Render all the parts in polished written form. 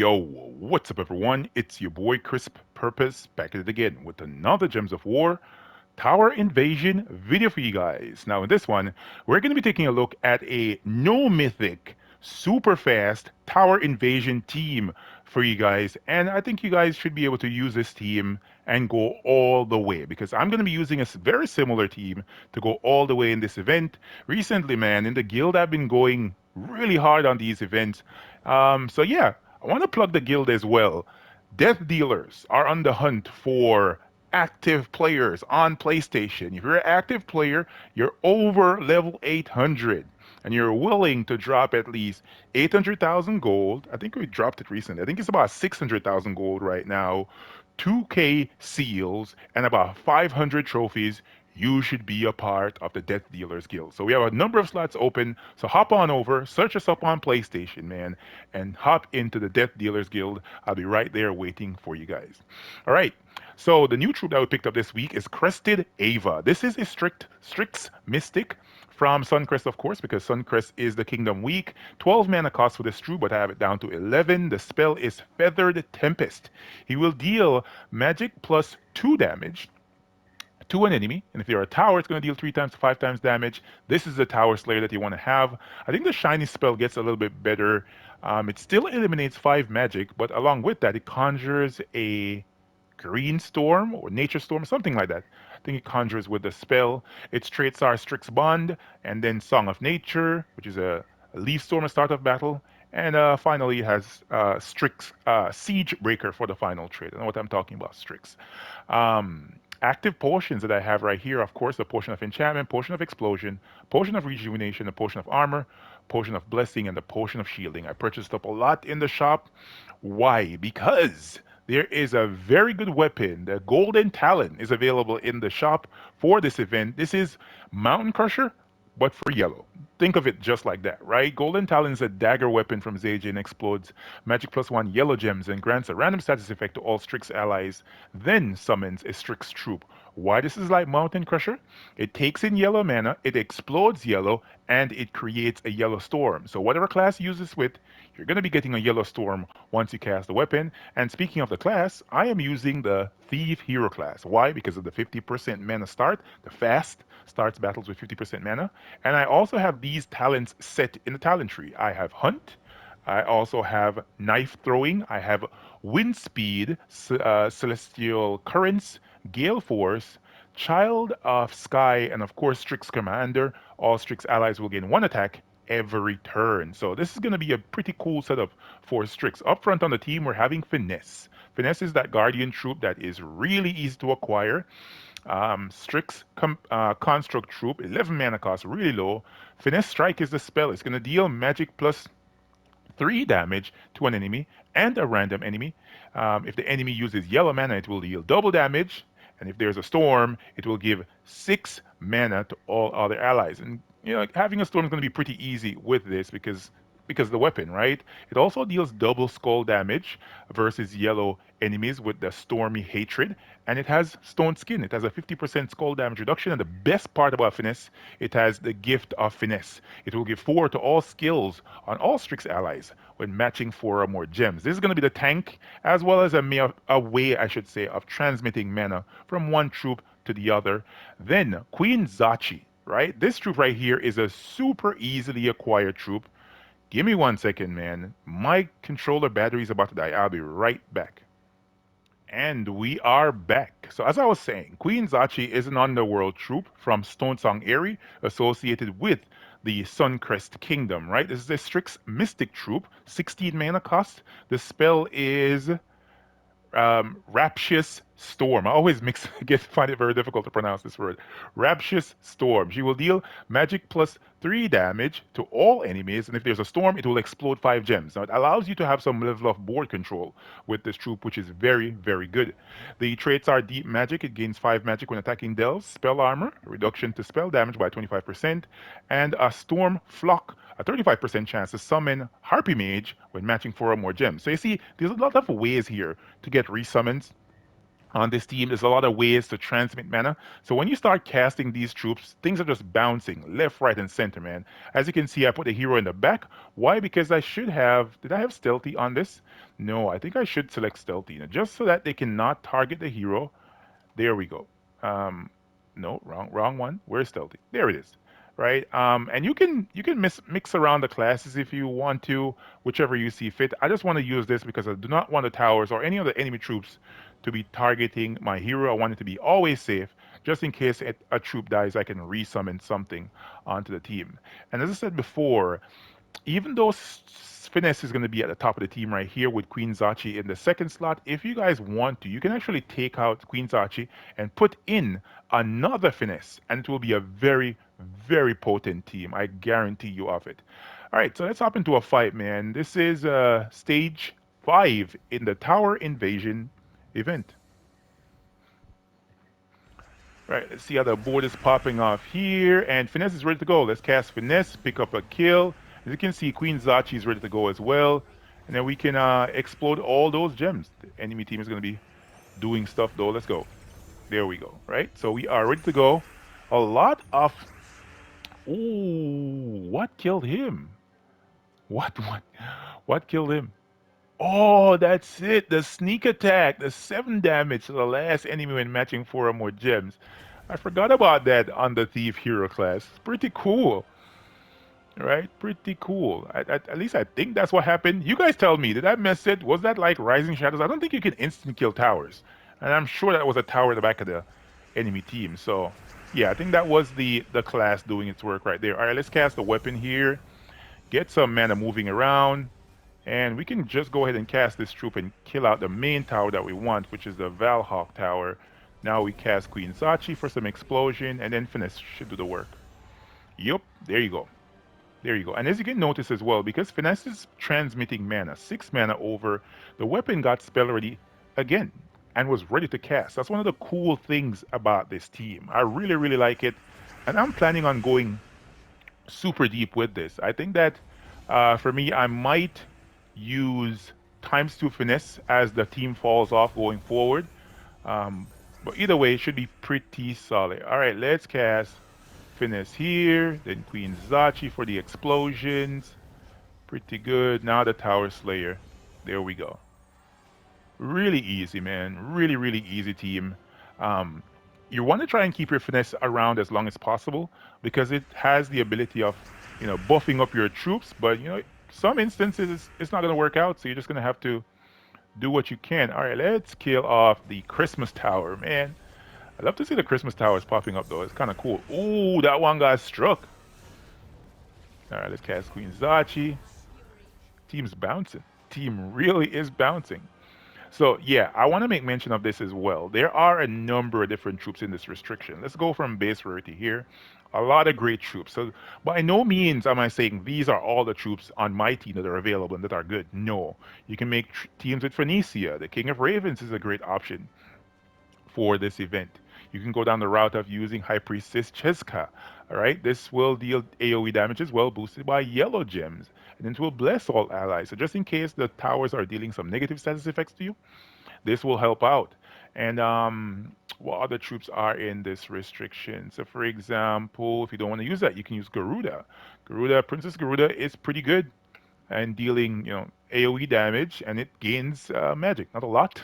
Yo, what's up, everyone? It's your boy CrispPurpose back at it again with another Gems of War Tower Invasion video for you guys. Now, in this one, we're going to be taking a look at a no mythic, super fast Tower Invasion team for you guys. And I think you guys should be able to use this team and go all the way because I'm going to be using a very similar team to go all the way in this event. Recently, man, in the guild, I've been going really hard on these events. So, yeah, I want to plug the guild as well. Death dealers are on the hunt for active players on PlayStation. If you're an active player, you're over level 800 and you're willing to drop at least 800,000 gold. I think we dropped it recently. I think it's about 600,000 gold right now, 2K seals, and about 500 trophies. You should be a part of the Death Dealers Guild. So we have a number of slots open. So hop on over, search us up on PlayStation, man, and hop into the Death Dealers Guild. I'll be right there waiting for you guys. All right. So the new troop that we picked up this week is Crested Ava. This is a Strix Mystic from Suncrest, of course, because Suncrest is the Kingdom week. 12 mana cost for this troop, but I have it down to 11. The spell is Feathered Tempest. He will deal magic plus 2 damage to an enemy, and if you're a tower, it's going to deal 3 times to 5 times damage. This is the tower slayer that you want to have. I think the shiny spell gets a little bit better. It still eliminates 5 magic, but along with that, it conjures a green storm or nature storm, something like that. I think it conjures with the spell. Its traits are Strix Bond, and then Song of Nature, which is a leaf storm at start of battle. And finally, it has Strix Siege Breaker for the final trait. I know what I'm talking about, Strix. Active potions that I have right here, of course, the potion of enchantment, potion of explosion, potion of rejuvenation, the potion of armor, potion of blessing, and the potion of shielding. I purchased up a lot in the shop. Why? Because there is a very good weapon. The Golden Talon is available in the shop for this event. This is Mountain Crusher, but for yellow. Think of it just like that, right? Golden Talon is a dagger weapon from Zajin, explodes magic plus 1 yellow gems and grants a random status effect to all Strix allies, then summons a Strix troop. Why this is like Mountain Crusher? It takes in yellow mana, it explodes yellow, and it creates a yellow storm. So whatever class you use this with, you're going to be getting a yellow storm once you cast the weapon. And speaking of the class, I am using the Thief Hero class. Why? Because of the 50% mana start. The fast starts battles with 50% mana. And I also have these talents set in the talent tree. I have Hunt. I also have Knife Throwing. I have Wind Speed, Celestial Currents, Gale Force, Child of Sky, and of course Strix Commander. All Strix allies will gain 1 attack every turn. So this is going to be a pretty cool setup for Strix. Up front on the team, we're having Finesse. Finesse is that Guardian troop that is really easy to acquire. Construct troop, 11 mana cost, really low. Finesse Strike is the spell. It's going to deal magic plus 3 damage to an enemy and a random enemy. If the enemy uses yellow mana, it will deal double damage. And if there's a storm, it will give 6 mana to all other allies. And having a storm is going to be pretty easy with this because the weapon, right? It also deals double skull damage versus yellow enemies with the Stormy Hatred, and it has Stone Skin. It has a 50% skull damage reduction, and the best part about Finesse, it has the Gift of Finesse. It will give 4 to all skills on all Strix allies when matching 4 or more gems. This is going to be the tank, as well as a way, I should say, of transmitting mana from one troop to the other. Then, Queen Xochi, right? This troop right here is a super easily acquired troop. Give me 1 second, man. My controller battery is about to die. I'll be right back. And we are back. So as I was saying, Queen Zachi is an underworld troop from Stonesong Eyrie associated with the Suncrest Kingdom, right? This is a Strix Mystic troop, 16 mana cost. The spell is Raptious Storm. I always find it very difficult to pronounce this word. Raptious Storm. She will deal magic plus 3 damage to all enemies, and if there's a storm, it will explode 5 gems. Now, it allows you to have some level of board control with this troop, which is very, very good. The traits are Deep Magic. It gains 5 magic when attacking delves. Spell Armor, reduction to spell damage by 25%, and a Storm Flock, a 35% chance to summon Harpy Mage when matching 4 or more gems. So you see, there's a lot of ways here to get resummons. on this team. There's a lot of ways to transmit mana. So when you start casting these troops, things are just bouncing left, right, and center, man. As you can see, I put a hero in the back. Why? Because I should have. Did I have stealthy on this? No, I think I should select stealthy, just so that they cannot target the hero. There we go. Um, no, wrong one. Where's stealthy? There it is. Right. And you can mix around the classes if you want to, whichever you see fit. I just want to use this because I do not want the towers or any of the enemy troops to be targeting my hero. I want it to be always safe, just in case a troop dies. I can resummon something onto the team. And as I said before, even though Finesse is going to be at the top of the team right here with Queen Zachi in the second slot, if you guys want to, you can actually take out Queen Zachi and put in another Finesse, and it will be a very, very potent team. I guarantee you of it. All right, so let's hop into a fight, man. This is stage 5 in the Tower Invasion event. Right, let's see how the board is popping off here. And Finesse is ready to go. Let's cast Finesse, pick up a kill. As you can see, Queen Zachi is ready to go as well. And then we can explode all those gems. The enemy team is going to be doing stuff though. Let's go. There we go. Right, so we are ready to go. A lot of... Ooh, what killed him? What killed him? Oh, that's it. The sneak attack, the 7 damage to the last enemy when matching 4 or more gems. I forgot about that on the Thief Hero class. Pretty cool, right? Pretty cool. At least I think that's what happened. You guys tell me, did I miss it? Was that like Rising Shadows? I don't think you can instant kill towers. And I'm sure that was a tower at the back of the enemy team. So, yeah, I think that was the class doing its work right there. All right, let's cast the weapon here. Get some mana moving around. And we can just go ahead and cast this troop and kill out the main tower that we want, which is the Valhawk tower. Now we cast Queen Zachi for some explosion, and then Finesse should do the work. Yup, there you go. There you go. And as you can notice as well, because Finesse is transmitting mana, 6 mana over, the weapon got spell ready again and was ready to cast. That's one of the cool things about this team. I really, really like it. And I'm planning on going super deep with this. I think that for me, I might use times 2 finesse as the team falls off going forward. Um, but either way, it should be pretty solid. All right, let's cast finesse here. Then Queen Zachi for the explosions. Pretty good. Now the Tower Slayer. There we go. Really easy, man. Really, really easy team. Um, you want to try and keep your finesse around as long as possible because it has the ability of, buffing up your troops. But some instances it's not going to work out, so you're just going to have to do what you can. All right, let's kill off the Christmas Tower, man. I love to see the Christmas towers popping up though. It's kind of cool. Ooh, that one got struck. All right, let's cast Queen Zachi. Team's bouncing. Team really is bouncing. So yeah, I want to make mention of this as well. There are a number of different troops in this restriction. Let's go from base rarity here. A lot of great troops. So by no means am I saying these are all the troops on my team that are available and that are good. No. You can make teams with Phoenicia. The King of Ravens is a great option for this event. You can go down the route of using High Priestess Cheska. All right, this will deal AoE damage as well, boosted by yellow gems, and it will bless all allies. So just in case the towers are dealing some negative status effects to you, this will help out. And what other troops are in this restriction? So, for example, if you don't want to use that, you can use Garuda. Princess Garuda is pretty good and dealing AoE damage, and it gains magic. Not a lot,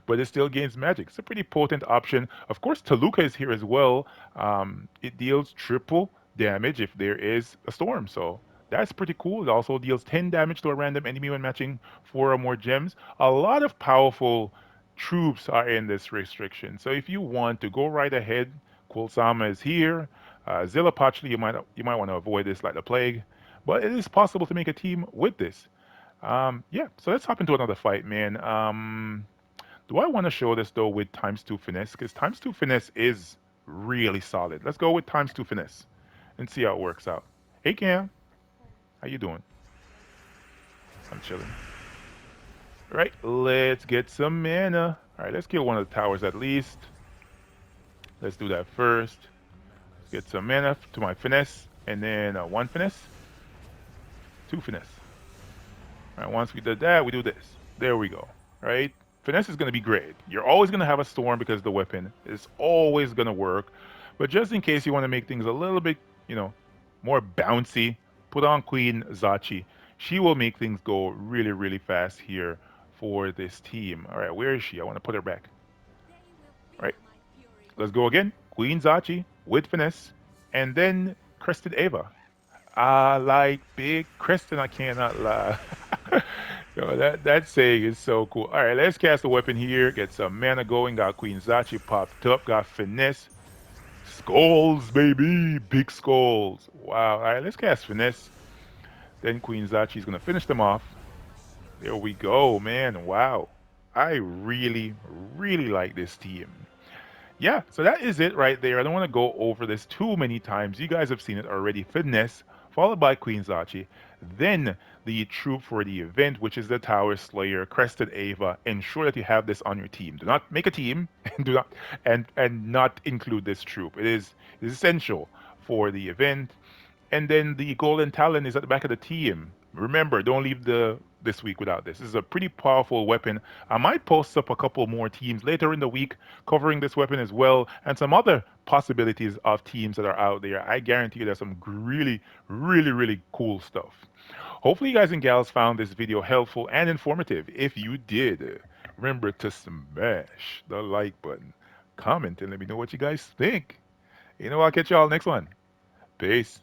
but it still gains magic. It's a pretty potent option. Of course, Taluka is here as well. It deals triple damage if there is a storm, so that's pretty cool. It also deals 10 damage to a random enemy when matching 4 or more gems. A lot of powerful troops are in this restriction, so if you want to go right ahead, Kulsama is here. Zillipochli, you might want to avoid this like the plague, but it is possible to make a team with this. Yeah, so let's hop into another fight, man. Do I want to show this though with times 2 finesse? Because times 2 finesse is really solid. Let's go with times 2 finesse and see how it works out. Hey Cam, how you doing? I'm chilling. Right, let's get some mana. All right, let's kill one of the towers at least. Let's do that first. Get some mana to my finesse, and then 1 finesse, 2 finesse. All right, once we did that, we do this. There we go. Right? finesse is going to be great. You're always going to have a storm because the weapon is always going to work. But just in case you want to make things a little bit, you know, more bouncy, put on Queen Zachi. She will make things go really, really fast here for this team. All right, where is she? I want to put her back. All right, let's go again. Queen Zachi with finesse, and then Crested Ava. I like Big Kristen. I cannot lie. Yo, that saying is so cool. All right, let's cast a weapon here. Get some mana going. Got Queen Zachi popped up. Got finesse. Skulls, baby. Big skulls. Wow. All right, let's cast finesse. Then Queen Zachi's gonna finish them off. There we go, man. Wow. I really, really like this team. Yeah, so that is it right there. I don't want to go over this too many times. You guys have seen it already. Finesse, followed by Queen Zachi. Then the troop for the event, which is the Tower Slayer, Crested Ava. Ensure that you have this on your team. Do not make a team and do not and not include this troop. It is essential for the event. And then the golden talon is at the back of the team. Remember, don't leave the this week without this. This is a pretty powerful weapon. I might post up a couple more teams later in the week covering this weapon as well, and some other possibilities of teams that are out there. I guarantee you there's some really, really, really cool stuff. Hopefully, you guys and gals found this video helpful and informative. If you did, remember to smash the like button, comment, and let me know what you guys think. I'll catch y'all next one. Peace.